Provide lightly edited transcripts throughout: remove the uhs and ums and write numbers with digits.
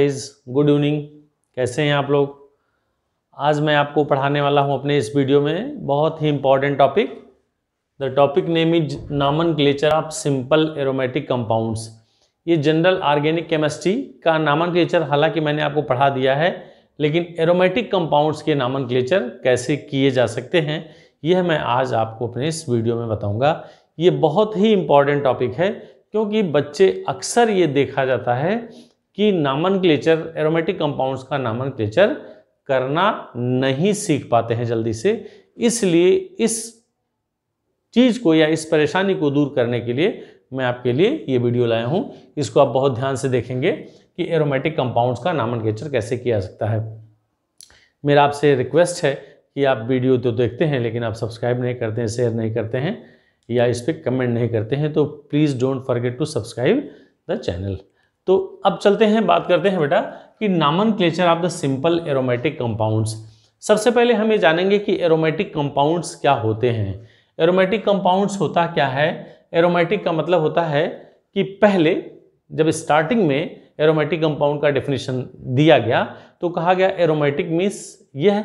Good evening. कैसे हैं आप लोग। आज मैं आपको पढ़ाने वाला हूं अपने इस वीडियो में बहुत ही important topic. The topic name is nomenclature of simple aromatic compounds. ये जनरल ऑर्गेनिक केमिस्ट्री का नॉमेनक्लेचर हालांकि मैंने आपको पढ़ा दिया है, लेकिन एरोमेटिक कंपाउंड्स के नॉमेनक्लेचर कैसे किए जा सकते हैं यह मैं आज आपको अपने इस वीडियो में बताऊंगा। ये बहुत ही इंपॉर्टेंट टॉपिक है क्योंकि बच्चे अक्सर ये देखा जाता है कि नॉमेनक्लेचर एरोमेटिक कंपाउंड्स का नॉमेनक्लेचर करना नहीं सीख पाते हैं जल्दी से। इसलिए इस चीज़ को या इस परेशानी को दूर करने के लिए मैं आपके लिए ये वीडियो लाया हूँ। इसको आप बहुत ध्यान से देखेंगे कि एरोमेटिक कंपाउंड्स का नॉमेनक्लेचर कैसे किया जा सकता है। मेरा आपसे रिक्वेस्ट है कि आप वीडियो तो देखते हैं लेकिन आप सब्सक्राइब नहीं करते हैं, शेयर नहीं करते हैं या इस पर कमेंट नहीं करते हैं, तो please don't forget to subscribe the channel. तो अब चलते हैं, बात करते हैं बेटा कि nomenclature of the simple aromatic compounds. सबसे पहले हम ये जानेंगे कि एरोमेटिक कंपाउंड्स क्या होते हैं। एरोमेटिक कंपाउंड्स होता क्या है। एरोमेटिक का मतलब होता है कि पहले जब स्टार्टिंग में एरोमेटिक कंपाउंड का डेफिनेशन दिया गया तो कहा गया एरोमेटिक मीन्स यह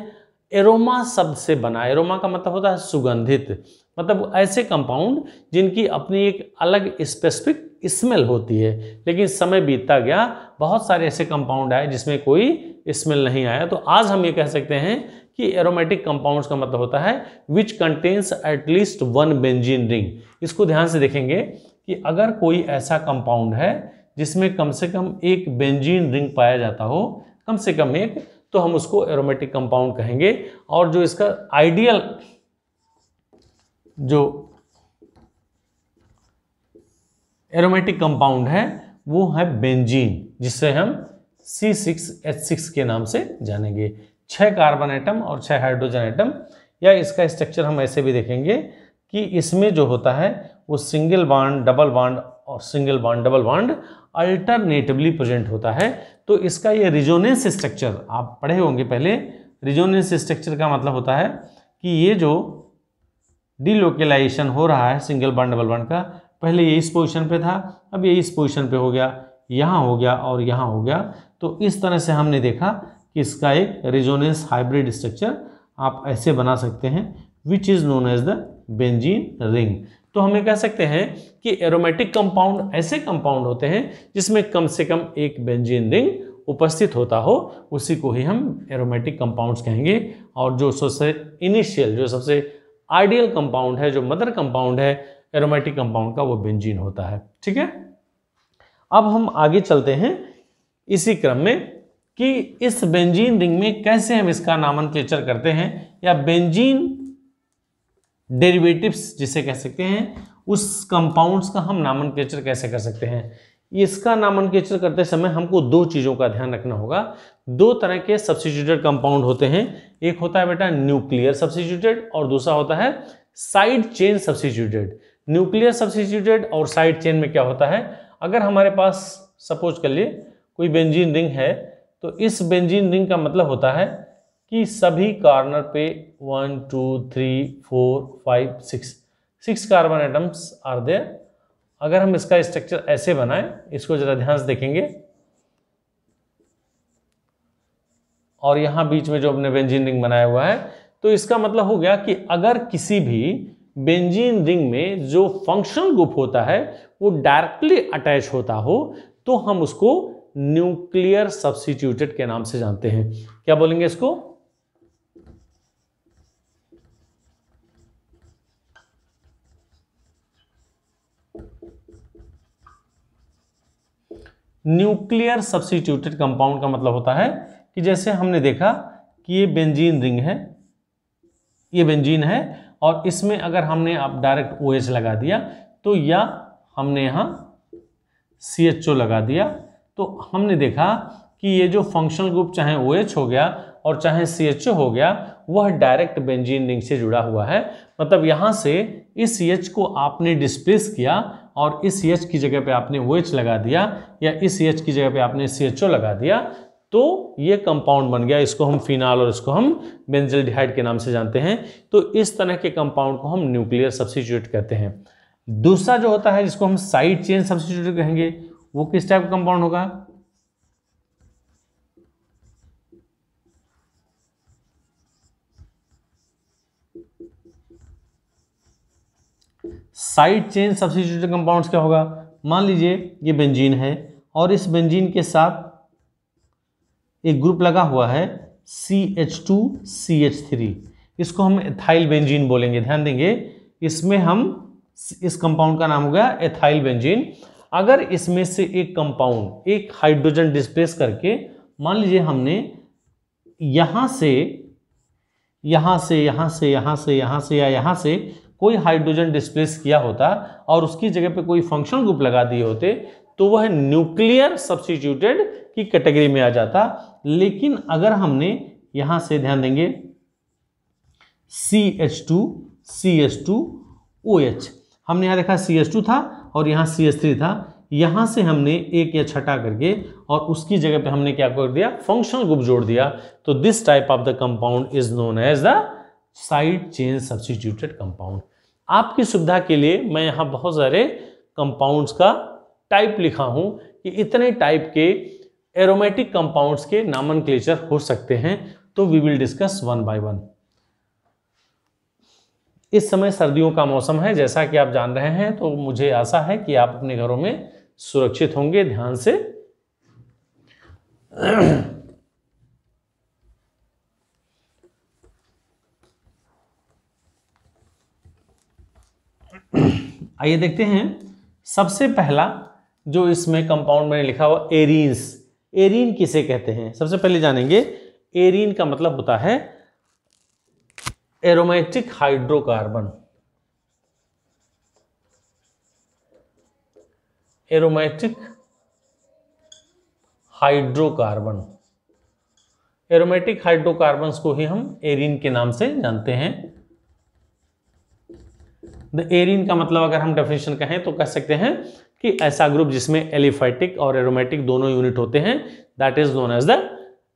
एरोमा शब्द से बना। एरोमा का मतलब होता है सुगंधित, मतलब ऐसे कंपाउंड जिनकी अपनी एक अलग स्पेसिफिक स्मेल होती है। लेकिन समय बीतता गया, बहुत सारे ऐसे कंपाउंड आए जिसमें कोई स्मेल नहीं आया। तो आज हम ये कह सकते हैं कि एरोमेटिक कंपाउंड्स का मतलब होता है which contains at least one benzene ring. इसको ध्यान से देखेंगे कि अगर कोई ऐसा कंपाउंड है जिसमें कम से कम एक बेंजीन रिंग पाया जाता हो, कम से कम एक, तो हम उसको एरोमेटिक कंपाउंड कहेंगे। और जो इसका आइडियल जो एरोमेटिक कंपाउंड है वो है बेंजीन, जिससे हम C6H6 के नाम से जानेंगे। 6 कार्बन एटम और 6 हाइड्रोजन एटम, या इसका स्ट्रक्चर हम ऐसे भी देखेंगे कि इसमें जो होता है वो सिंगल बॉन्ड, डबल बॉन्ड और single bond, double bond alternatively present होता है। तो इसका ये रिजोनेंस स्ट्रक्चर आप पढ़े होंगे पहले। रिजोनेंस स्ट्रक्चर का मतलब होता है कि ये जो डिलोकेलाइजेशन हो रहा है सिंगल बॉन्ड डबल बॉन्ड का, पहले ये इस पोजीशन पे था, अब ये इस पोजीशन पे हो गया, यहाँ हो गया और यहाँ हो गया। तो इस तरह से हमने देखा कि इसका एक रिजोनेंस हाइब्रिड स्ट्रक्चर आप ऐसे बना सकते हैं, which is known as the benzene ring. तो हमें कह सकते हैं कि एरोमेटिक कंपाउंड ऐसे कंपाउंड होते हैं जिसमें कम से कम एक बेंजीन रिंग उपस्थित होता हो, उसी को ही हम एरोमेटिक कंपाउंड्स कहेंगे। और जो सबसे इनिशियल, जो सबसे आइडियल कंपाउंड है, जो मदर कंपाउंड है एरोमेटिक कंपाउंड का, वो बेंजीन होता है। ठीक है, अब हम आगे चलते हैं इसी क्रम में कि इस बेंजीन रिंग में कैसे हम इसका नॉमेनक्लेचर करते हैं, या बेंजीन डेरिवेटिव्स जिसे कह सकते हैं, उस कंपाउंड्स का हम नॉमेनक्लेचर कैसे कर सकते हैं। इसका नॉमेनक्लेचर करते समय हमको दो चीज़ों का ध्यान रखना होगा। दो तरह के सब्स्टिट्यूटेड कंपाउंड होते हैं, एक होता है बेटा न्यूक्लियर सब्स्टिट्यूटेड और दूसरा होता है side chain substituted. Nuclear substituted और साइड चेन में क्या होता है, अगर हमारे पास सपोज कर लिए कोई बेंजीन रिंग है, तो इस बेंजीन रिंग का मतलब होता है कि सभी कॉर्नर पे 1 2 3 4 5 6 कार्बन एटम्स आर देयर। अगर हम इसका स्ट्रक्चर ऐसे बनाएं, इसको जरा ध्यान से देखेंगे, और यहां बीच में जो अपने बेंजीन रिंग बनाया हुआ है, तो इसका मतलब हो गया कि अगर किसी भी बेंजीन रिंग में जो फंक्शनल ग्रुप होता है वो डायरेक्टली अटैच होता हो, तो हम उसको न्यूक्लियर सब्स्टिट्यूटेड के नाम से जानते हैं। क्या बोलेंगे इसको, न्यूक्लियर सब्स्टिट्यूटेड कंपाउंड का मतलब होता है कि जैसे हमने देखा कि ये बेंजीन रिंग है, ये बेंजीन है, और इसमें अगर हमने अब डायरेक्ट OH लगा दिया, तो या हमने यहाँ CHO लगा दिया, तो हमने देखा कि ये जो फंक्शनल ग्रुप चाहे OH हो गया और चाहे CHO हो गया, वह डायरेक्ट बेंजीन रिंग से जुड़ा हुआ है। मतलब यहाँ से इस CH को आपने डिस्प्लेस किया और इस CH की जगह पे आपने OH लगा दिया, या इस CH की जगह पे आपने CHO लगा दिया, तो ये कंपाउंड बन गया। इसको हम फिनाल और इसको हम बेंजल्डिहाइड के नाम से जानते हैं। तो इस तरह के कंपाउंड को हम न्यूक्लियर सब्स्टिट्यूट कहते हैं। दूसरा जो होता है जिसको हम साइड चेन सब्स्टिट्यूट कहेंगे, वो किस टाइप का कंपाउंड होगा, साइड चेन सब्स्टिट्यूटेड कंपाउंड्स क्या होगा, मान लीजिए ये बेंजीन है और इस बेंजीन के साथ एक ग्रुप लगा हुआ है CH2CH3, इसको हम एथाइल बेंजीन बोलेंगे। ध्यान देंगे, इसमें हम इस कंपाउंड का नाम हो गया एथाइल बेंजीन। अगर इसमें से एक कंपाउंड एक हाइड्रोजन डिस्प्लेस करके, मान लीजिए हमने यहां से यहां से यहां से यहां से यहां से या यहां से कोई हाइड्रोजन डिस्प्लेस किया होता और उसकी जगह पे कोई फंक्शनल ग्रुप लगा दिए होते, तो वह न्यूक्लियर सब्स्टिट्यूटेड की कैटेगरी में आ जाता। लेकिन अगर हमने यहां से, ध्यान देंगे, CH2CH2OH, हमने यहां देखा CH2 था और यहां CH3 था, यहां से हमने एक या छटा करके और उसकी जगह पे हमने क्या कर दिया, फंक्शनल ग्रुप जोड़ दिया। तो this type of the compound is known as the side chain substituted compound. आपकी सुविधा के लिए मैं यहां बहुत सारे कंपाउंड्स का टाइप लिखा हूं कि इतने टाइप के एरोमेटिक कंपाउंड्स के नॉमेनक्लेचर हो सकते हैं। तो we will discuss one by one. इस समय सर्दियों का मौसम है, जैसा कि आप जान रहे हैं, तो मुझे आशा है कि आप अपने घरों में सुरक्षित होंगे। ध्यान से आइए देखते हैं। सबसे पहला जो इसमें कंपाउंड मैंने लिखा हुआ एरीन्स, एरीन किसे कहते हैं सबसे पहले जानेंगे। एरीन का मतलब होता है aromatic hydrocarbon. Aromatic hydrocarbon, aromatic hydrocarbons को ही हम एरीन के नाम से जानते हैं। द एरीन का मतलब अगर हम डेफिनेशन कहें तो कह सकते हैं कि ऐसा ग्रुप जिसमें एलिफैटिक और एरोमेटिक दोनों यूनिट होते हैं, that is known as the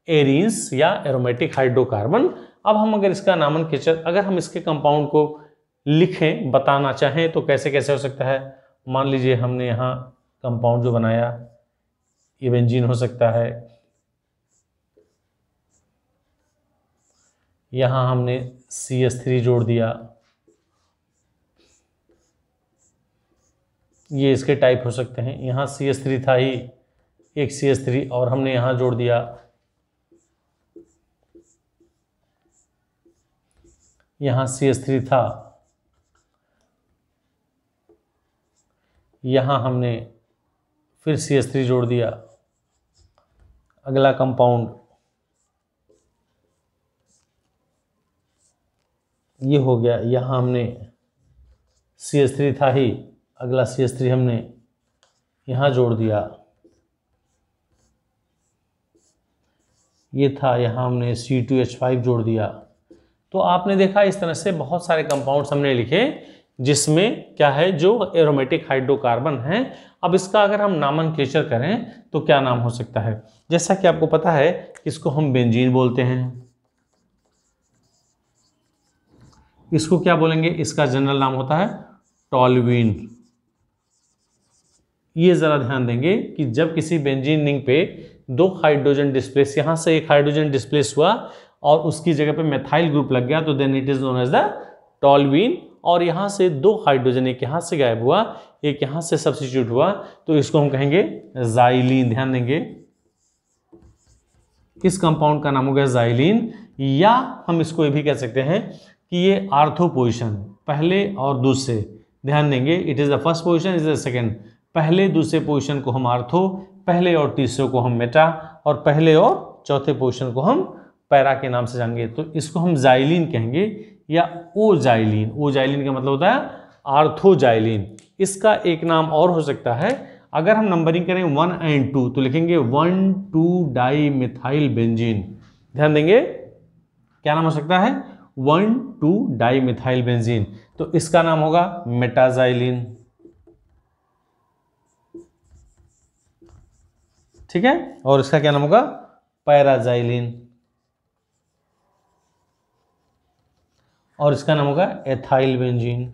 arenes या एरोमेटिक हाइड्रोकार्बन। अब हम अगर इसका नॉमेनक्लेचर, अगर हम इसके कंपाउंड को लिखें, बताना चाहें तो कैसे कैसे हो सकता है। मान लीजिए हमने यहाँ कंपाउंड जो बनाया, ये बेंजीन हो सकता है, यहाँ हमने CH3 जोड़ दिया, ये इसके टाइप हो सकते हैं। यहाँ CH3 था ही, एक CH3 और हमने यहाँ जोड़ दिया, यहाँ CH3 था, यहाँ हमने फिर CH3 जोड़ दिया। अगला कंपाउंड ये हो गया, यहाँ हमने CH3 था ही, अगला CH3 हमने यहाँ जोड़ दिया, ये था, यहाँ हमने C2H5 जोड़ दिया। तो आपने देखा इस तरह से बहुत सारे कंपाउंड्स हमने लिखे जिसमें क्या है, जो एरोमेटिक हाइड्रोकार्बन है। अब इसका अगर हम नॉमेनक्लेचर करें तो क्या नाम हो सकता है। जैसा कि आपको पता है इसको हम बेंजीन बोलते हैं। इसको क्या बोलेंगे, इसका जनरल नाम होता है टॉल्यूइन। ये जरा ध्यान देंगे कि जब किसी बेंजीन रिंग पे दो हाइड्रोजन डिस्प्लेस, यहां से एक हाइड्रोजन डिस्प्लेस हुआ और उसकी जगह पे मेथाइल ग्रुप लग गया, तो then it is known as the toluene. और यहां से दो हाइड्रोजन, एक यहां से गायब हुआ, एक यहां से सब्स्टिट्यूट हुआ, तो इसको हम कहेंगे जाइलीन। ध्यान देंगे, इस कंपाउंड का नाम हो गया जाइलीन। या हम इसको ये भी कह सकते हैं कि ये आर्थो पोजिशन, पहले और दूसरे, ध्यान देंगे, it is the first position, is the second. पहले दूसरे पोजिशन को हम आर्थो, पहले और तीसरे को हम मेटा, और पहले और चौथे पोजिशन को हम पैरा के नाम से जानेंगे। तो इसको हम जाइलीन कहेंगे या ओजाइलीन। ओजाइलीन का मतलब होता है आर्थोजाइलीन। इसका एक नाम और हो सकता है, अगर हम नंबरिंग करें 1 और 2 तो लिखेंगे 1,2 डाइमिथाइल बेंजीन। ध्यान देंगे क्या नाम हो सकता है, 1,2 डाइमिथाइल बेंजीन। तो इसका नाम होगा मेटाजाइलीन। ठीक है, और इसका क्या नाम होगा, पैराजाइलीन। और इसका नाम होगा एथाइल बेंजीन।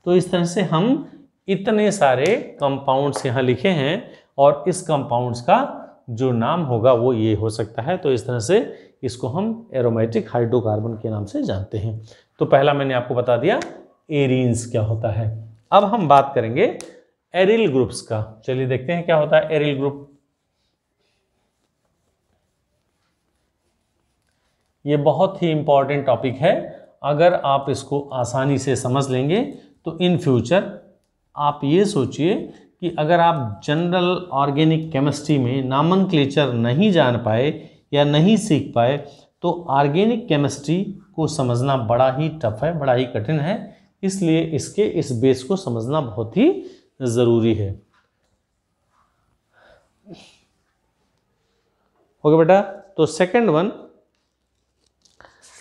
तो इस तरह से हम इतने सारे कंपाउंड्स यहाँ लिखे हैं और इस कंपाउंड्स का जो नाम होगा वो ये हो सकता है। तो इस तरह से इसको हम एरोमेटिक हाइड्रोकार्बन के नाम से जानते हैं। तो पहला मैंने आपको बता दिया एरीन्स क्या होता है। अब हम बात करेंगे एरिल ग्रुप्स का। चलिए देखते हैं क्या होता है एरिल ग्रुप। ये बहुत ही इंपॉर्टेंट टॉपिक है। अगर आप इसको आसानी से समझ लेंगे तो इन फ्यूचर आप ये सोचिए कि अगर आप जनरल ऑर्गेनिक केमिस्ट्री में नॉमेनक्लेचर नहीं जान पाए या नहीं सीख पाए तो ऑर्गेनिक केमिस्ट्री को समझना बड़ा ही टफ है, बड़ा ही कठिन है। इसलिए इसके इस बेस को समझना बहुत ही ज़रूरी है। ओके बेटा, तो सेकंड वन,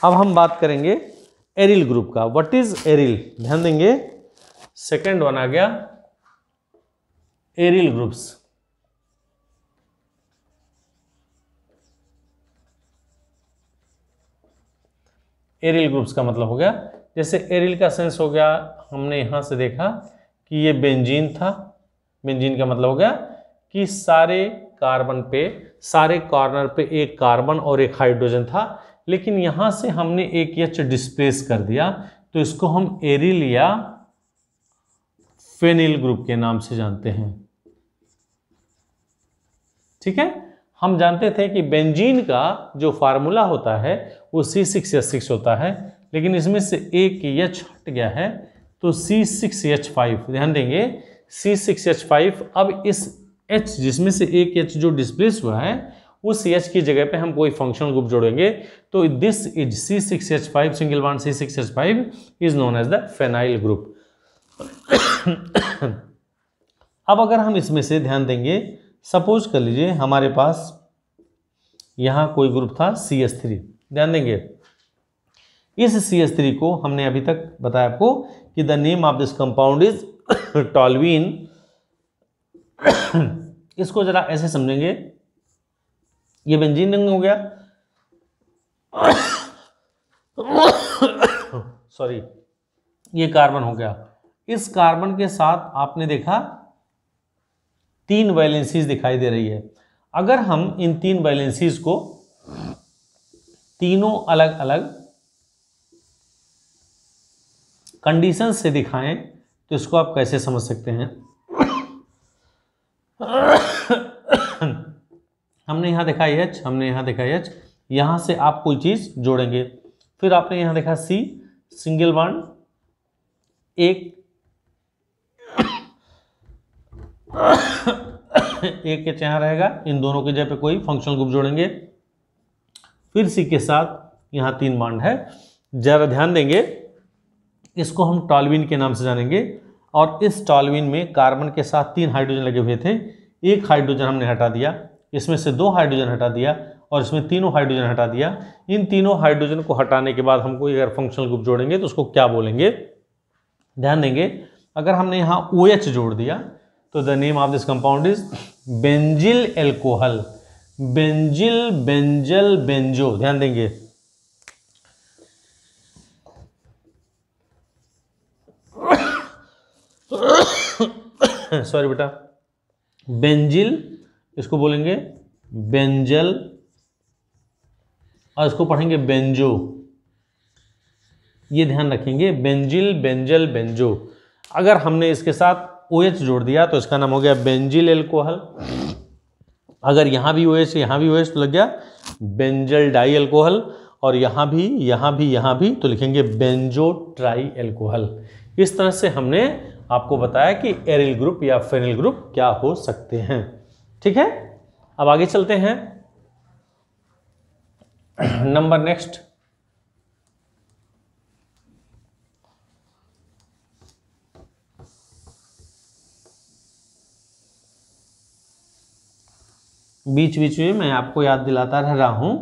अब हम बात करेंगे एरिल ग्रुप का। व्हाट इज एरिल, ध्यान देंगे। सेकंड वन आ गया एरिल ग्रुप्स। एरिल ग्रुप्स का मतलब हो गया, जैसे एरिल का सेंस हो गया, हमने यहां से देखा कि ये बेंजीन था। बेंजीन का मतलब हो गया कि सारे कार्बन पे, सारे कॉर्नर पे एक कार्बन और एक हाइड्रोजन था, लेकिन यहां से हमने एक एच डिस्प्लेस कर दिया, तो इसको हम एरिल या फेनिल ग्रुप के नाम से जानते हैं। ठीक है, हम जानते थे कि बेंजीन का जो फार्मूला होता है वो C6H6 होता है, लेकिन इसमें से एक H हट गया है तो C6H5। ध्यान देंगे C6H5। अब इस H जिसमें से एक H जो डिस्प्लेस हुआ है उस H की जगह पे हम कोई फंक्शनल ग्रुप जोड़ेंगे, तो this is C6H5 single bond C6H5 is known as the phenyl group. अब अगर हम इसमें से ध्यान देंगे, सपोज कर लीजिए हमारे पास यहां कोई ग्रुप था CH3। ध्यान देंगे इस CH3 को हमने अभी तक बताया आपको कि the name of this compound is toluene. इसको जरा ऐसे समझेंगे, ये बेंजीन रिंग हो गया, सॉरी ये कार्बन हो गया। इस कार्बन के साथ आपने देखा 3 वैलेंसीज दिखाई दे रही है। अगर हम इन 3 वैलेंसीज को तीनों अलग अलग कंडीशन से दिखाएं तो इसको आप कैसे समझ सकते हैं। हमने यहां देखा H, हमने यहां देखा H, यहां से आप कोई चीज जोड़ेंगे, फिर आपने यहां देखा C सिंगल बॉन्ड, एक H यहां रहेगा, इन दोनों की जगह पे कोई फंक्शनल ग्रुप जोड़ेंगे, फिर C के साथ यहां 3 बॉन्ड है। जरा ध्यान देंगे, इसको हम टॉल्यूइन के नाम से जानेंगे। और इस टॉल्यूइन में कार्बन के साथ 3 हाइड्रोजन लगे हुए थे, एक हाइड्रोजन हमने हटा दिया, इसमें से 2 हाइड्रोजन हटा दिया और इसमें तीनों हाइड्रोजन हटा दिया। इन तीनों हाइड्रोजन को हटाने के बाद हम कोई अगर फंक्शनल ग्रुप जोड़ेंगे तो उसको क्या बोलेंगे। ध्यान देंगे, अगर हमने यहाँ OH जोड़ दिया तो the name of this compound is benzyl alcohol. Benzyl, benzal, benzo. ध्यान देंगे, सॉरी बेटा, बेंजिल इसको बोलेंगे बेंजल और इसको पढ़ेंगे बेंजो। ये ध्यान रखेंगे, बेंजिल, बेंजल, बेंजो। अगर हमने इसके साथ OH जोड़ दिया तो इसका नाम हो गया बेंजिल एल्कोहल। अगर यहाँ भी OH, यहाँ भी OH तो लग गया बेंजल डाई एल्कोहल, और यहाँ भी तो लिखेंगे बेंजो ट्राई एल्कोहल। इस तरह से हमने आपको बताया कि एरिल ग्रुप या फेनिल ग्रुप क्या हो सकते हैं। ठीक है, अब आगे चलते हैं। नंबर नेक्स्ट, बीच बीच में मैं आपको याद दिलाता रह रहा हूं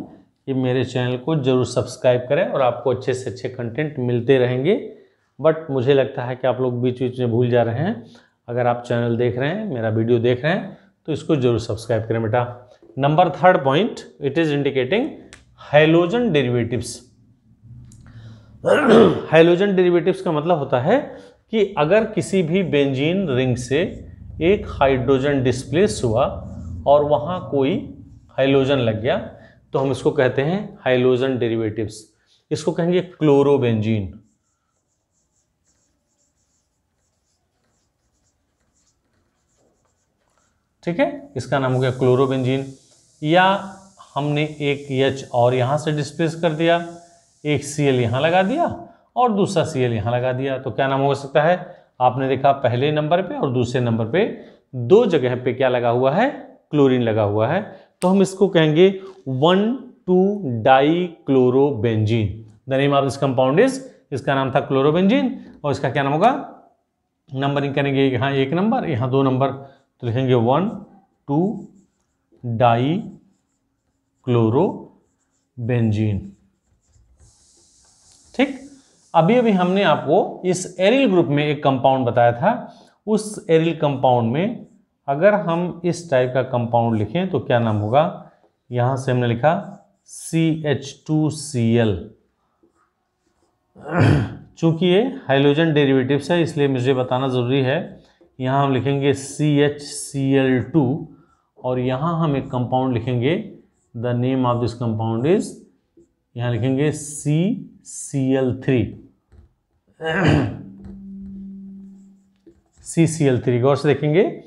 कि मेरे चैनल को जरूर सब्सक्राइब करें और आपको अच्छे से अच्छे कंटेंट मिलते रहेंगे। बट मुझे लगता है कि आप लोग बीच बीच में भूल जा रहे हैं। अगर आप चैनल देख रहे हैं, मेरा वीडियो देख रहे हैं, तो इसको जरूर सब्सक्राइब करें बेटा। Number 3rd point, it is indicating halogen derivatives. Halogen derivatives का मतलब होता है कि अगर किसी भी बेंजीन रिंग से एक हाइड्रोजन डिस्प्लेस हुआ और वहाँ कोई हाइलोजन लग गया, तो हम इसको कहते हैं हाइलोजन डेरिवेटिव्स। इसको कहेंगे क्लोरोबेंजीन। ठीक है, इसका नाम हो गया क्लोरोबेंजीन। या हमने एक H और यहां से डिस्प्लेस कर दिया, एक Cl यहां लगा दिया और दूसरा Cl यहां लगा दिया, तो क्या नाम हो सकता है? आपने देखा पहले नंबर पे और दूसरे नंबर पे दो जगह पे क्या लगा हुआ है? क्लोरीन लगा हुआ है, तो हम इसको कहेंगे one two dichlorobenzene. The name of this compound is, इसका नाम था क्लोरोबेंजीन और इसका क्या नाम होगा? नंबरिंग करेंगे, यहाँ एक नंबर, यहाँ दो नंबर, तो लिखेंगे 1,2-डाइक्लोरोबेंजीन। ठीक, अभी अभी हमने आपको इस एरिल ग्रुप में एक कंपाउंड बताया था। उस एरिल कंपाउंड में अगर हम इस टाइप का कंपाउंड लिखें तो क्या नाम होगा? यहां से हमने लिखा CH2Cl। चूंकि ये हाइड्रोजन डेरिवेटिव्स है इसलिए मुझे बताना जरूरी है। यहाँ हम लिखेंगे CHCl2 और यहाँ हम एक कंपाउंड लिखेंगे, the name of this compound is, यहाँ लिखेंगे CCl3। CCl3 गौर से देखेंगे,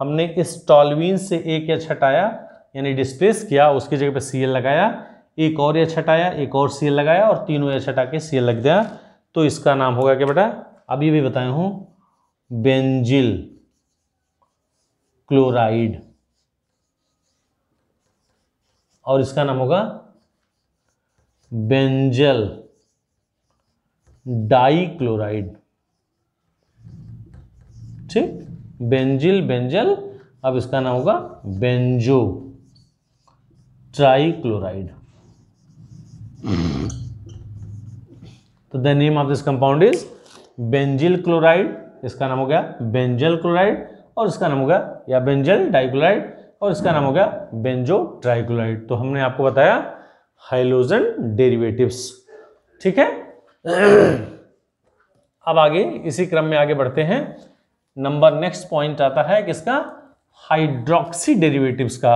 हमने इस टॉल्यूइन से एक H हटाया यानी डिस्प्लेस किया, उसकी जगह पे Cl लगाया, एक और H हटाया, एक और Cl लगाया और तीनों H हटा के Cl लग दिया, तो इसका नाम होगा क्या बेटा? अभी भी बताया हूं, बेंजिल क्लोराइड। और इसका नाम होगा बेंजल डाइक्लोराइड। ठीक, बेंजिल बेंजल, अब इसका नाम होगा बेंजो ट्राइक्लोराइड। तो the name of this compound is benzyl chloride, इसका नाम हो गया बेंजल क्लोराइड और इसका नाम हो गया या बेंजल डाइक्लोराइड और इसका नाम हो गया बेंजो ट्राइक्लोराइड। तो हमने आपको बताया हाइड्रोजन डेरिवेटिव्स। ठीक है, अब आगे इसी क्रम में आगे बढ़ते हैं। नंबर नेक्स्ट पॉइंट आता है किसका? हाइड्रोक्सी डेरिवेटिव्स का।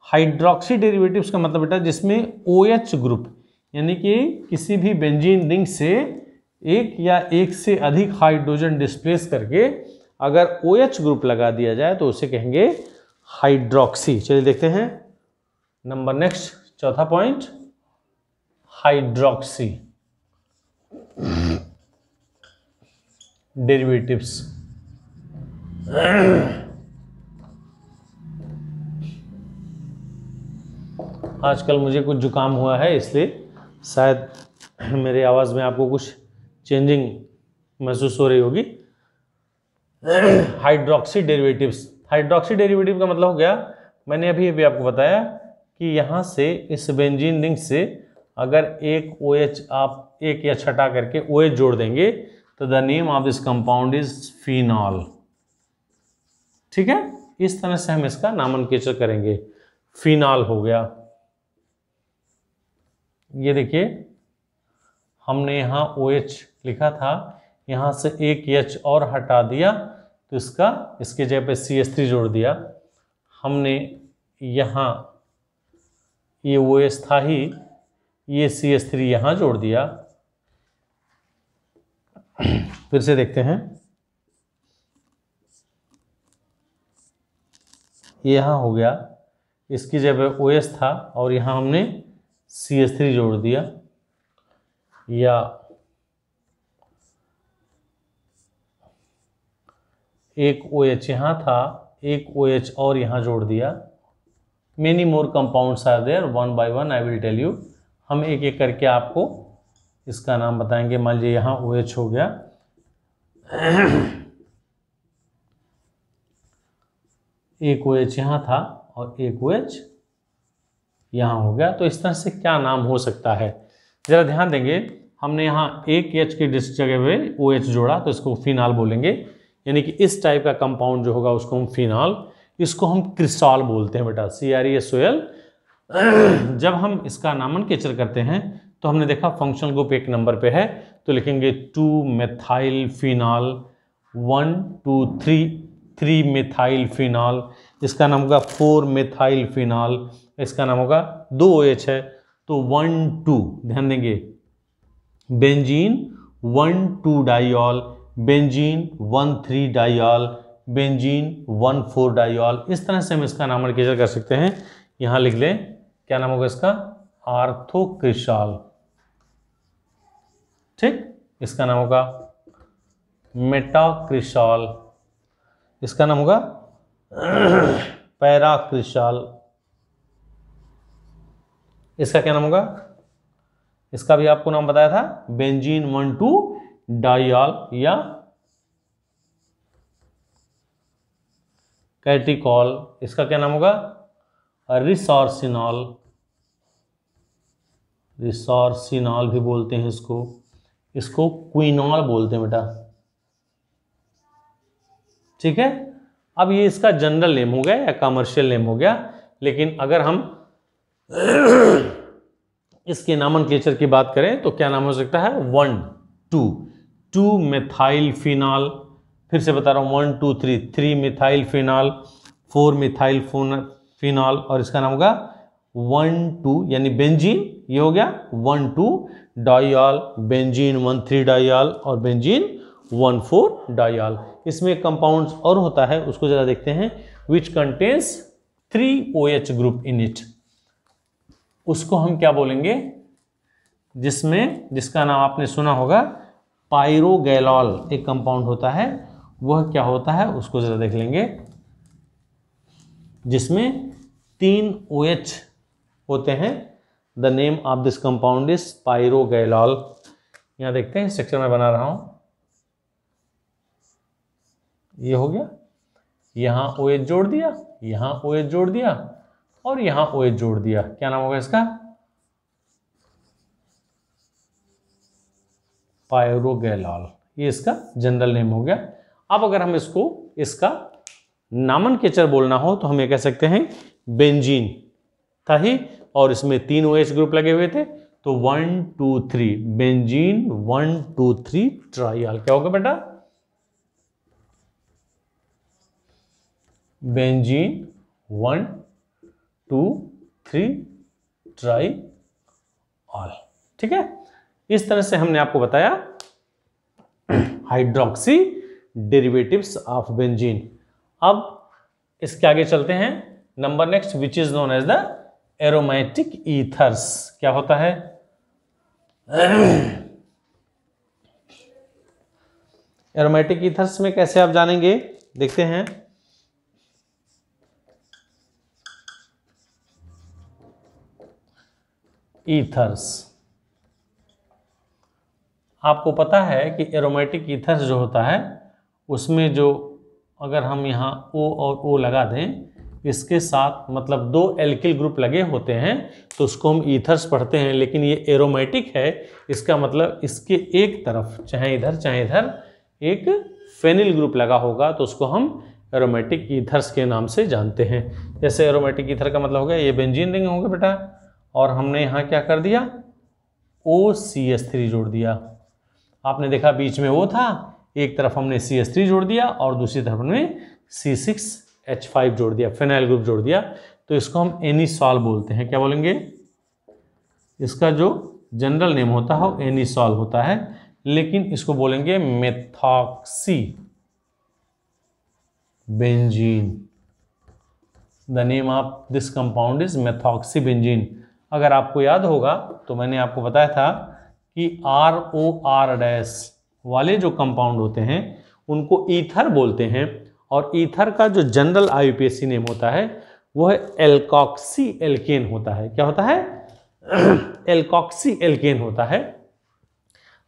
हाइड्रोक्सी डेरिवेटिव्स का मतलब बेटा जिसमें OH ग्रुप यानी कि किसी भी बेंजीन रिंग से एक या एक से अधिक हाइड्रोजन डिस्प्लेस करके अगर OH ग्रुप लगा दिया जाए तो उसे कहेंगे हाइड्रोक्सी। चलिए देखते हैं नंबर नेक्स्ट, चौथा पॉइंट, हाइड्रोक्सी डेरिवेटिव्स। आजकल मुझे कुछ जुकाम हुआ है इसलिए शायद मेरी आवाज़ में आपको कुछ चेंजिंग महसूस हो रही होगी। हाइड्रोक्सी डेरिवेटिव्स, हाइड्रोक्सी डेरिवेटिव का मतलब हो गया, मैंने अभी अभी आपको बताया कि यहाँ से इस बेंजीन रिंग से अगर एक OH आप एक या छटा करके OH जोड़ देंगे तो the name of this compound is phenol. ठीक है, इस तरह से हम इसका नामनकेचर करेंगे, फिनॉल हो गया। ये देखिए हमने यहाँ OH लिखा था, यहाँ से एक H और हटा दिया तो इसके जगह पे CH3 जोड़ दिया। हमने यहाँ ये OH था ही, ये CH3 यहाँ जोड़ दिया। फिर से देखते हैं, ये यहाँ हो गया, इसकी जगह OH था और यहाँ हमने CH3 जोड़ दिया, या एक OH यहाँ था, एक OH और यहाँ जोड़ दिया। Many more compounds are there, one by one I will tell you. हम एक एक करके आपको इसका नाम बताएंगे। मान लीजिए यहाँ OH हो गया, एक OH यहाँ था और एक OH यहाँ हो गया, तो इस तरह से क्या नाम हो सकता है? जरा ध्यान देंगे, हमने यहाँ एक H की जगह पे OH जोड़ा तो इसको फिनॉल बोलेंगे, यानी कि इस टाइप का कंपाउंड जो होगा उसको हम फिनॉल, इसको हम क्रिसॉल बोलते हैं बेटा, CRESOL। जब हम इसका नामनकेचर करते हैं तो हमने देखा फंक्शनल ग्रुप एक नंबर पे है तो लिखेंगे 2-मेथाइल फिनॉल, 1, 2, 3 3 मेथाइल फिनॉल। इसका नाम होगा 4 मेथाइल फिनॉल, इसका नाम होगा 2 OH है तो 1 2, ध्यान देंगे, benzene 1 2 diol, benzene 1 3 diol, benzene 1 4 diol. इस तरह से हम इसका नॉमेनक्लेचर कर सकते हैं। यहां लिख लें, क्या नाम होगा इसका, ऑर्थोक्रिसॉल, ठीक। इसका नाम होगा मेटाक्रिसॉल, इसका नाम होगा पैराक्रिसॉल, इसका क्या नाम होगा, इसका भी आपको नाम बताया था, बेंजीन 1 2 डाइऑल या कैटिकॉल। इसका क्या नाम होगा, रिसोर्सिनॉल, रिसोर्सिनॉल भी बोलते हैं इसको, इसको क्विनॉल बोलते हैं बेटा, ठीक है। अब ये इसका जनरल नेम हो गया या कमर्शियल नेम हो गया, लेकिन अगर हम इसके नॉमेनक्लेचर की बात करें तो क्या नाम हो सकता है, 1 2 मेथाइल फिनॉल, फिर से बता रहा हूं 1 2 3 मिथाइल फिनॉल, 4 मिथाइल फिनॉल, और इसका नाम होगा 1 2 यानी बेंजीन, ये हो गया 1 2 डाइऑल, बेंजीन 1 3 डाइऑल और बेंजीन 1 4 डाइऑल। इसमें कंपाउंड्स और होता है, उसको जरा देखते हैं, which contains 3 OH group in it, उसको हम क्या बोलेंगे, जिसका नाम आपने सुना होगा पायरोगैलॉल, एक कंपाउंड होता है, वह क्या होता है उसको जरा देख लेंगे, जिसमें 3 OH होते हैं। The name of this compound is pyrogallol. यहां देखते हैं, स्ट्रक्चर में बना रहा हूं, ये हो गया, यहां OH जोड़ दिया, यहां OH जोड़ दिया और यहां OH जोड़ दिया, क्या नाम होगा इसका, पायरोगैलॉल, ये इसका जनरल नेम हो गया। अब अगर हम इसका नॉमेनक्लेचर बोलना हो तो हम ये कह सकते हैं, बेंजीन था ही और इसमें 3 OH ग्रुप लगे हुए थे, तो 1 2 3 बेंजीन 1 2 3 ट्राइऑल, क्या होगा बेटा, बेंजीन 1 2 3 ट्राइऑल, ठीक है। इस तरह से हमने आपको बताया हाइड्रोक्सी डेरिवेटिव्स ऑफ बेंजीन। अब इसके आगे चलते हैं, number next which is known as the aromatic ethers. क्या होता है, एरोमेटिक ईथर्स में कैसे आप जानेंगे, देखते हैं। ईथर्स, आपको पता है कि एरोमेटिक ईथर्स जो होता है उसमें जो, अगर हम यहाँ O और O लगा दें, इसके साथ मतलब 2 एल्किल ग्रुप लगे होते हैं तो उसको हम ईथर्स पढ़ते हैं, लेकिन ये एरोमेटिक है, इसका मतलब इसके एक तरफ चाहे इधर एक फेनिल ग्रुप लगा होगा तो उसको हम एरोमेटिक ईथर्स के नाम से जानते हैं। जैसे एरोमेटिक ईथर का मतलब हो गया, ये बेंजीन रिंग होगा बेटा, और हमने यहाँ क्या कर दिया, OCH3 जोड़ दिया। आपने देखा बीच में O था, एक तरफ हमने CH3 जोड़ दिया और दूसरी तरफ हमने C6H5 जोड़ दिया, फेनाइल ग्रुप जोड़ दिया, तो इसको हम एनिसॉल बोलते हैं। क्या बोलेंगे, इसका जो जनरल नेम होता है वो एनिसॉल होता है, लेकिन इसको बोलेंगे methoxy benzene. The name of this compound is methoxy benzene. अगर आपको याद होगा तो मैंने आपको बताया था कि ROR- वाले जो कंपाउंड होते हैं उनको ईथर बोलते हैं, और ईथर का जो जनरल IUPAC नेम होता है वो है एल्कॉक्सी एल्केन होता है। क्या होता है, एल्कॉक्सी एल्केन होता है।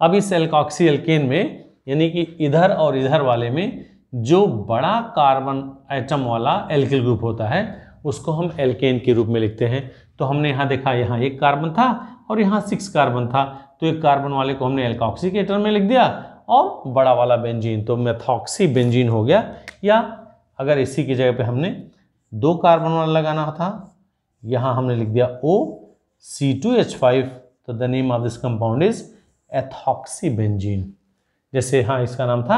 अब इस एल्कॉक्सी एल्केन में, यानी कि इधर और इधर वाले में जो बड़ा कार्बन एटम वाला एल्किल ग्रुप होता है उसको हम एल्केन के रूप में लिखते हैं। तो हमने यहाँ देखा, यहाँ 1 कार्बन था और यहाँ 6 कार्बन था, तो 1 कार्बन वाले को हमने एल्कॉक्सी के टर्म में लिख दिया और बड़ा वाला बेंजीन तो मेथॉक्सी बेंजीन हो गया। या अगर इसी की जगह पे हमने 2 कार्बन वाला लगाना था, यहाँ हमने लिख दिया OC2H5, तो the name of this compound is ethoxy benzene. जैसे हाँ इसका नाम था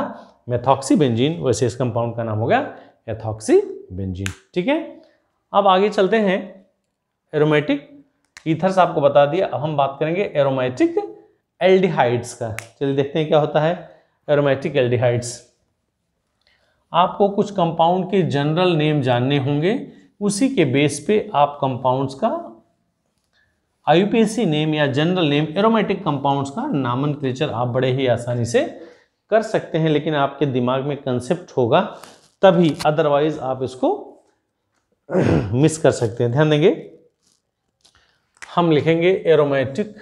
मेथॉक्सी बेंजीन, वैसे इस कंपाउंड का नाम हो गया एथॉक्सी बेंजीन। ठीक है, अब आगे चलते हैं। एरोमेटिक ईथर्स आपको बता दिया, अब हम बात करेंगे एरोमेटिक एल्डिहाइड्स का। चलिए देखते हैं क्या होता है एरोमेटिक एल्डिहाइड्स। आपको कुछ कंपाउंड के जनरल नेम जानने होंगे, उसी के बेस पे आप कंपाउंड्स का आईयूपीएसी नेम या जनरल नेम एरोमेटिक कंपाउंड्स का नामनक्लेचर आप बड़े ही आसानी से कर सकते हैं, लेकिन आपके दिमाग में कंसेप्ट होगा तभी, अदरवाइज आप इसको मिस कर सकते हैं। ध्यान देंगे, हम लिखेंगे एरोमेटिक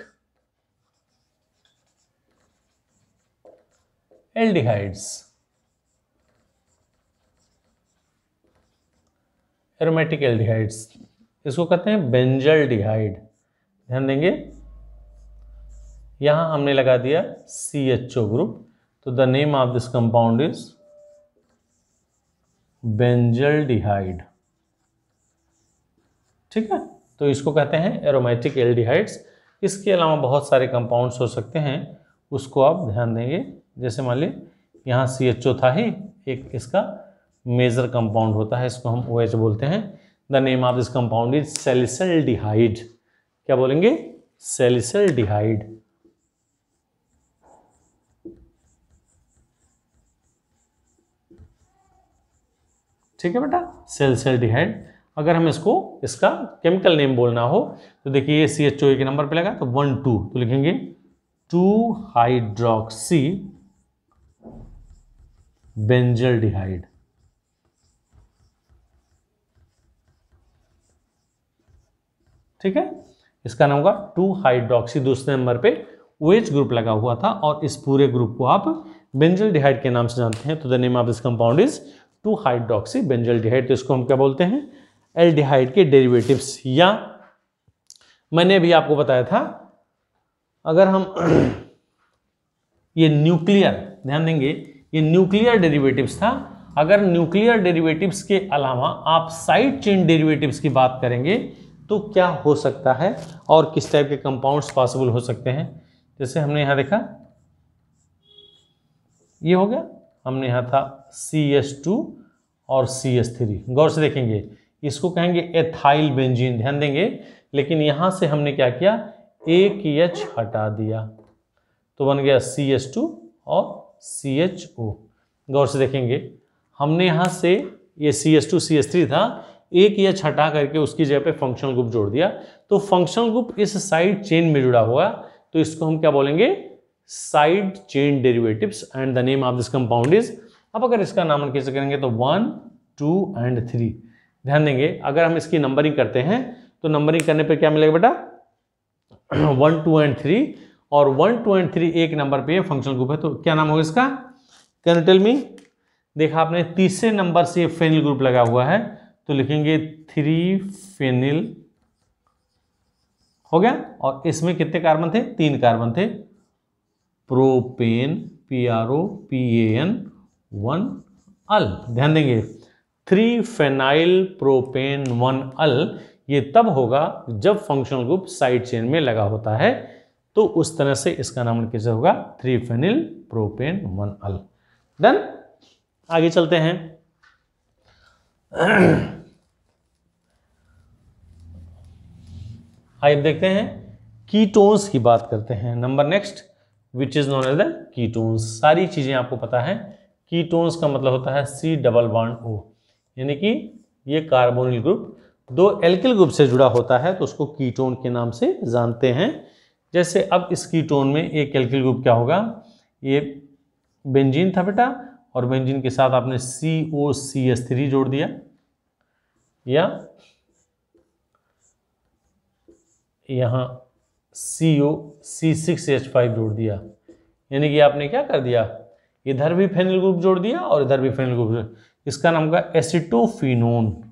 एल्डिहाइड्स। एरोमेटिक एल्डिहाइड्स इसको कहते हैं बेंजल्डिहाइड। ध्यान देंगे, यहां हमने लगा दिया CHO ग्रुप, तो the name of this compound is benzaldehyde. ठीक है, तो इसको कहते हैं एरोमेटिक एल्डिहाइड्स। इसके अलावा बहुत सारे कंपाउंड्स हो सकते हैं, उसको आप ध्यान देंगे। जैसे मान लीजिए यहाँ CHO था ही, एक इसका मेजर कंपाउंड होता है, इसको हम OH बोलते हैं। The name of this compound is salicylaldehyde. क्या बोलेंगे? सैलिसिल्डिहाइड। ठीक है बेटा, सैलिसिल्डिहाइड। अगर हम इसको इसका केमिकल नेम बोलना हो तो देखिए ये CHO के नंबर पे लगा तो 1 2, तो लिखेंगे 2 हाइड्रोक्सी बेंजल्डिहाइड। ठीक है, इसका नाम होगा 2 हाइड्रोक्सी। दूसरे नंबर पे OH ग्रुप लगा हुआ था और इस पूरे ग्रुप को आप बेंजल्डिहाइड के नाम से जानते हैं। तो the name of this compound is 2 hydroxy benzaldehyde. तो इसको हम क्या बोलते हैं? एल्डिहाइड के डेरिवेटिव्स। या मैंने अभी आपको बताया था, अगर हम ये न्यूक्लियर, ध्यान देंगे ये न्यूक्लियर डेरिवेटिव्स था। अगर न्यूक्लियर डेरिवेटिव्स के अलावा आप साइड चेन डेरिवेटिव्स की बात करेंगे तो क्या हो सकता है और किस टाइप के कंपाउंड्स पॉसिबल हो सकते हैं। जैसे हमने यहां देखा, ये हो गया, हमने यहां था CH2 और CH3। गौर से देखेंगे, इसको कहेंगे एथाइल बेंजीन। ध्यान देंगे, लेकिन यहां से हमने क्या किया, एक H हटा दिया तो बन गया CH2 और CHO। गौर से देखेंगे, हमने यहां से ये CH2 CH3 था, एक H हटा करके उसकी जगह पे फंक्शनल ग्रुप जोड़ दिया, तो फंक्शनल ग्रुप इस साइड चेन में जुड़ा हुआ, तो इसको हम क्या बोलेंगे? Side chain derivatives. And the name of this compound is, अब अगर इसका नामकरण कैसे करेंगे तो 1 2 एंड 3। ध्यान देंगे, अगर हम इसकी नंबरिंग करते हैं तो नंबरिंग करने पे क्या मिलेगा बेटा? 1 2 एंड 3, और 1 2 एंड 3 एक नंबर पे फंक्शनल ग्रुप है, तो क्या नाम होगा इसका? Can you tell me? देखा आपने, तीसरे नंबर से फेनिल ग्रुप लगा हुआ है, तो लिखेंगे 3 फेनिल हो गया। और इसमें कितने कार्बन थे? 3 कार्बन थे। प्रोपेन PROPAN 1 अल। ध्यान देंगे, 3 फेनाइल प्रोपेन 1 अल, ये तब होगा जब फंक्शनल ग्रुप साइड चेन में लगा होता है, तो उस तरह से इसका नाम कैसे होगा? 3 फेनिल प्रोपेन 1 अल। देन आगे चलते हैं। आइए देखते हैं, कीटोन्स की बात करते हैं। Number next which is known as the ketones. सारी चीजें आपको पता है। कीटोन्स का मतलब होता है C डबल बॉन्ड O, यानी कि ये कार्बोनिल ग्रुप 2 एल्किल ग्रुप से जुड़ा होता है, तो उसको कीटोन के नाम से जानते हैं। जैसे अब इस कीटोन में एक एल्किल ग्रुप क्या होगा? ये बेंजीन था बेटा, और बेंजीन के साथ आपने COCH3 जोड़ दिया, या यहाँ C6H5 जोड़ दिया, यानी कि आपने क्या कर दिया, इधर भी फेनिल ग्रुप जोड़ दिया और इधर भी फेनिल ग्रुप। इसका नाम का एसिटोफिनोन।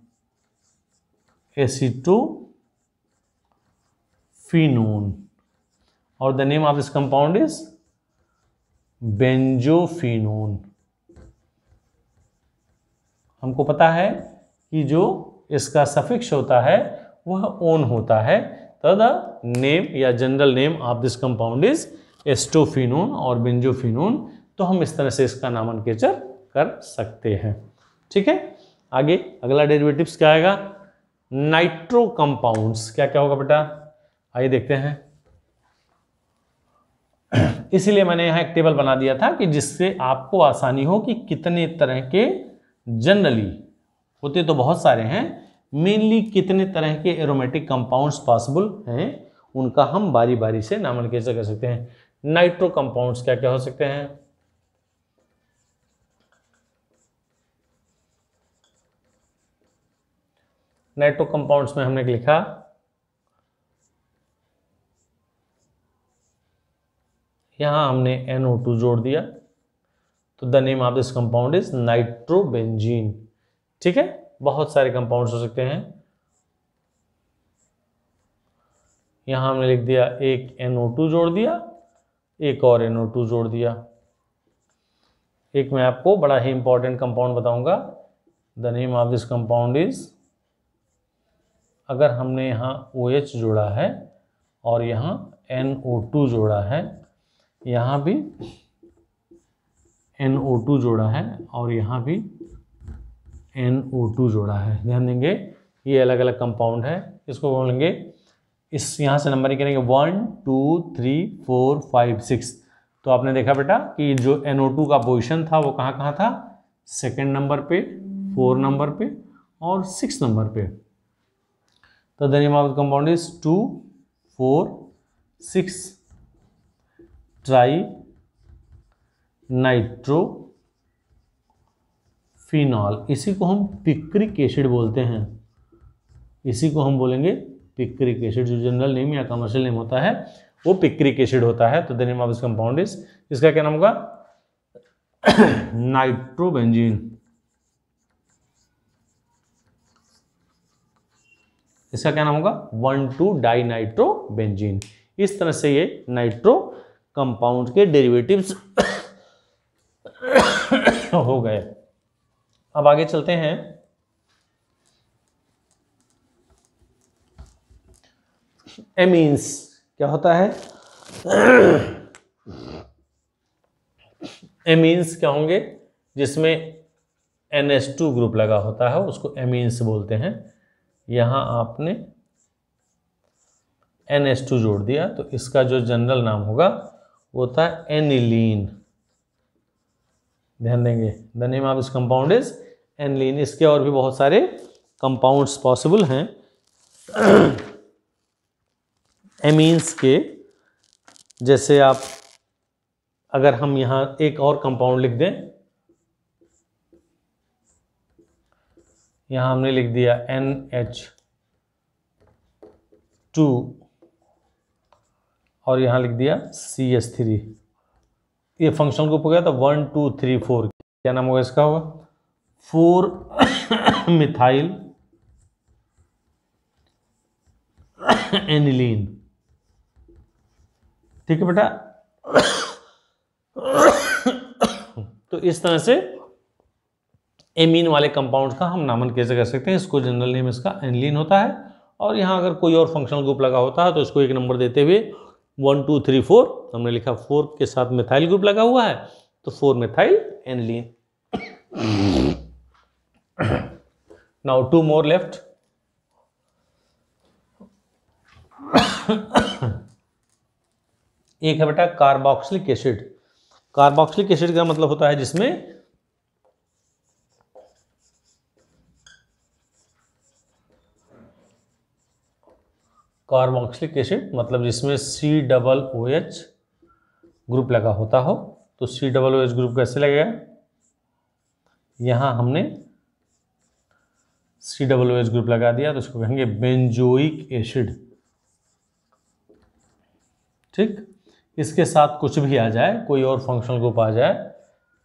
एसिटोफिनोन, और the name of this compound is benzophenone. हमको पता है कि जो इसका सफिक्स होता है वह ओन होता है, तो द नेम या general name of this compound is acetophenone और बेंजोफिनोन। तो हम इस तरह से इसका नामकरण कर सकते हैं। ठीक है, आगे अगला डेरिवेटिव्स क्या आएगा, नाइट्रो कंपाउंड्स। क्या क्या होगा बेटा, आइए देखते हैं। इसीलिए मैंने यहाँ एक टेबल बना दिया था कि जिससे आपको आसानी हो कि कितने तरह के, जनरली होते तो बहुत सारे हैं, मेनली कितने तरह के एरोमेटिक कंपाउंड्स पॉसिबल हैं, उनका हम बारी बारी से नामकरण कैसे कर सकते हैं। नाइट्रो कंपाउंड्स क्या क्या हो सकते हैं, नाइट्रो कंपाउंड्स में हमने लिखा यहां हमने NO2 जोड़ दिया, तो the name of this compound is nitrobenzene. ठीक है, बहुत सारे कंपाउंड्स हो सकते हैं। यहां हमने लिख दिया एक NO2 जोड़ दिया, एक और NO2 जोड़ दिया। एक मैं आपको बड़ा ही इंपॉर्टेंट कंपाउंड बताऊंगा, the name of this compound is, अगर हमने यहाँ OH जोड़ा है और यहाँ NO2 जोड़ा है, यहाँ भी NO2 जोड़ा है और यहाँ भी NO2 जोड़ा है, ध्यान देंगे ये अलग अलग कंपाउंड है। इसको बोलेंगे, इस यहाँ से नंबरिंग करेंगे 1 2 3 4 5 6। तो आपने देखा बेटा कि जो NO2 का पोजीशन था वो कहाँ कहाँ था, सेकेंड नंबर पे, 4 नंबर पे और 6 नंबर पे। तो the name of the compound is 2 4 6 tri nitro phenol. इसी को हम पिक्रिक एसिड बोलते हैं, इसी को हम बोलेंगे पिक्रिक एसिड। जो जनरल नेम या कमर्शियल नेम होता है वो पिक्रिक एसिड होता है। तो the name of this compound is, इसका क्या नाम होगा, नाइट्रोबेंजीन। इसका क्या नाम होगा, 1,2 डाइनाइट्रोबेंजीन। इस तरह से ये नाइट्रो कंपाउंड के डेरिवेटिव्स हो गए। अब आगे चलते हैं। एमीन्स क्या होता है, एमीन्स क्या होंगे, जिसमें NH2 ग्रुप लगा होता है उसको एमीन्स बोलते हैं। यहां आपने NH2 जोड़ दिया तो इसका जो जनरल नाम होगा वो था एनिलीन। ध्यान देंगे, the name of this compound is aniline. इसके और भी बहुत सारे कंपाउंड्स पॉसिबल हैं एमीन्स के। जैसे आप, अगर हम यहां एक और कंपाउंड लिख दें, यहां हमने लिख दिया NH2 और यहां लिख दिया CH3, ये फंक्शनल ग्रुप हो गया। तो 1 2 3 4 क्या नाम होगा इसका, होगा 4 मिथाइल एनिलीन। ठीक है बेटा। तो इस तरह से एमीन वाले कंपाउंड का हम नामन कैसे कर सकते हैं। इसको जनरल नेम इसका एनिलीन होता है, और यहां अगर कोई और फंक्शनल ग्रुप लगा होता है तो इसको एक नंबर देते हुए 1 2 3 4 हमने लिखा, 4 के साथ मिथाइल ग्रुप लगा हुआ है तो 4 methyl aniline. Now 2 more left. एक है बेटा कार्बोक्सिलिक एसिड। कार्बोक्सिलिक एसिड का मतलब होता है जिसमें कार्बोक्सिलिक एसिड मतलब जिसमें COOH ग्रुप लगा होता हो। तो COOH ग्रुप कैसे लगेगा, यहां हमने COOH ग्रुप लगा दिया तो इसको कहेंगे बेंजोइक एसिड। ठीक, इसके साथ कुछ भी आ जाए, कोई और फंक्शनल ग्रुप आ जाए,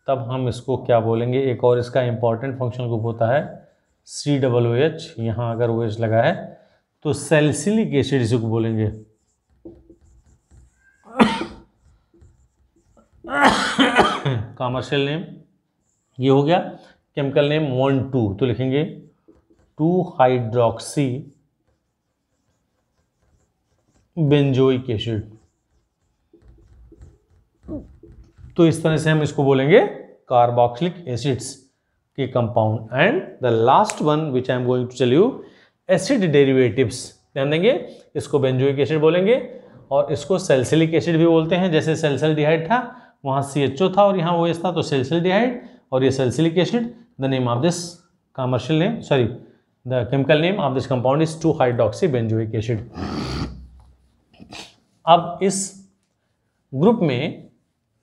तब हम इसको क्या बोलेंगे। एक और इसका इंपॉर्टेंट फंक्शनल ग्रुप होता है COOH। यहाँ अगर OH लगा है तो सैलिसिलिक एसिड इसी को बोलेंगे। कमर्शियल नेम ये हो गया। केमिकल नेम 1 2 तो लिखेंगे 2 हाइड्रोक्सी बेंजोइक एसिड। तो इस तरह से हम इसको बोलेंगे कार्बोक्सिलिक एसिड्स। के compound. And the last one which I am going to tell you, acid derivatives. ध्यान देंगे, इसको बेंजोइक एसिड बोलेंगे और इसको सैलिसिलिक एसिड भी बोलते हैं। जैसे सैलिसिलडिहाइड था, वहाँ CHO था और यहाँ OH था, तो सैलिसिलडिहाइड, और ये salicylic acid. The name of this commercial name, sorry, the chemical name of this compound is two hydroxy benzoic acid. अब इस ग्रुप में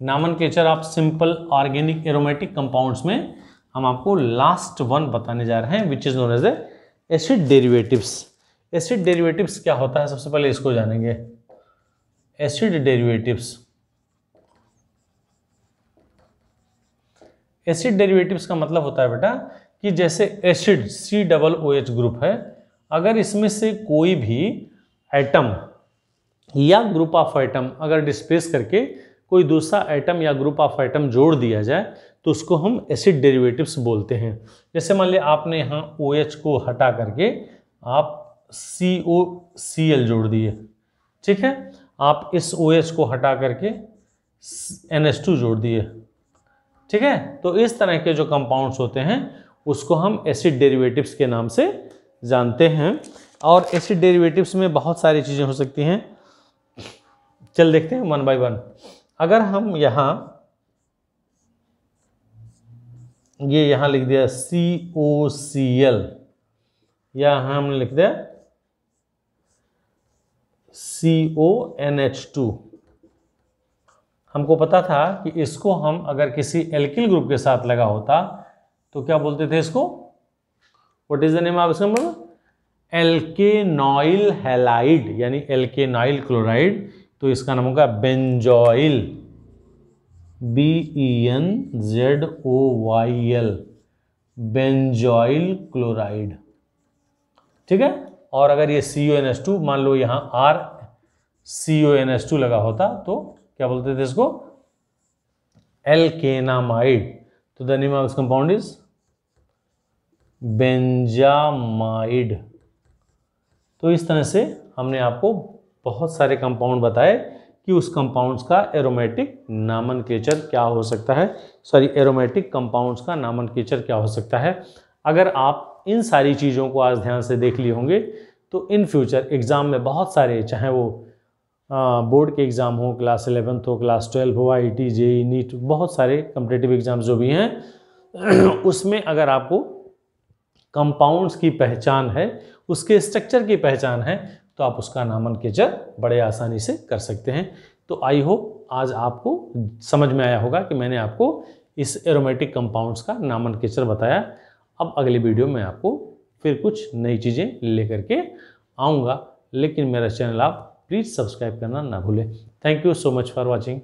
nomenclature of simple organic aromatic compounds में हम आपको लास्ट वन बताने जा रहे हैं, which is known as the acid derivatives. Acid derivatives क्या होता है, सबसे पहले इसको जानेंगे। एसिड डेरिवेटिव्स, एसिड डेरिवेटिव्स का मतलब होता है बेटा कि जैसे एसिड COOH ग्रुप है, अगर इसमें से कोई भी एटम या ग्रुप ऑफ एटम अगर डिस्प्लेस करके कोई दूसरा एटम या ग्रुप ऑफ एटम जोड़ दिया जाए तो उसको हम एसिड डेरिवेटिव्स बोलते हैं। जैसे मान लिया आपने यहाँ OH को हटा करके आप COCl जोड़ दिए, ठीक है, आप इस OH को हटा करके NH2 जोड़ दिए, ठीक है। तो इस तरह के जो कंपाउंड्स होते हैं उसको हम एसिड डेरिवेटिव्स के नाम से जानते हैं। और एसिड डेरिवेटिव्स में बहुत सारी चीज़ें हो सकती हैं, चल देखते हैं वन बाय वन। अगर हम ये यहाँ लिख दिया COCl, या हम लिख दिया CONH2, हमको पता था कि इसको हम अगर किसी एल्किल ग्रुप के साथ लगा होता तो क्या बोलते थे इसको, what is the name of इसका, एल्केनॉइल हैलाइड, यानी एल्केनॉइल क्लोराइड। तो इसका नाम होगा बेंजोइल, BENZOYL, बेंजोइल क्लोराइड, ठीक है। और अगर ये CONH2, मान लो यहाँ RCONH2 लगा होता तो क्या बोलते थे इसको, एल्केनामाइड। तो the name of this compound is benzamide. तो इस तरह से हमने आपको बहुत सारे कंपाउंड बताए कि उस कंपाउंड्स का एरोमेटिक नॉमेनक्लेचर क्या हो सकता है, सॉरी, एरोमेटिक कंपाउंड्स का नॉमेनक्लेचर क्या हो सकता है। अगर आप इन सारी चीज़ों को आज ध्यान से देख लिए होंगे तो इन फ्यूचर एग्ज़ाम में बहुत सारे, चाहे वो बोर्ड के एग्ज़ाम हो, क्लास 11 हो, क्लास 12 हो, IIT, JEE, नीट, बहुत सारे कम्पिटिटिव एग्ज़ाम जो भी हैं उसमें अगर आपको कंपाउंड्स की पहचान है, उसके स्ट्रक्चर की पहचान है, तो आप उसका नॉमेनक्लेचर बड़े आसानी से कर सकते हैं। तो आई होप आज आपको समझ में आया होगा कि मैंने आपको इस एरोमेटिक कंपाउंड्स का नॉमेनक्लेचर बताया। अब अगली वीडियो में आपको फिर कुछ नई चीज़ें लेकर के आऊँगा, लेकिन मेरा चैनल आप प्लीज़ सब्सक्राइब करना ना भूलें। Thank you so much for watching.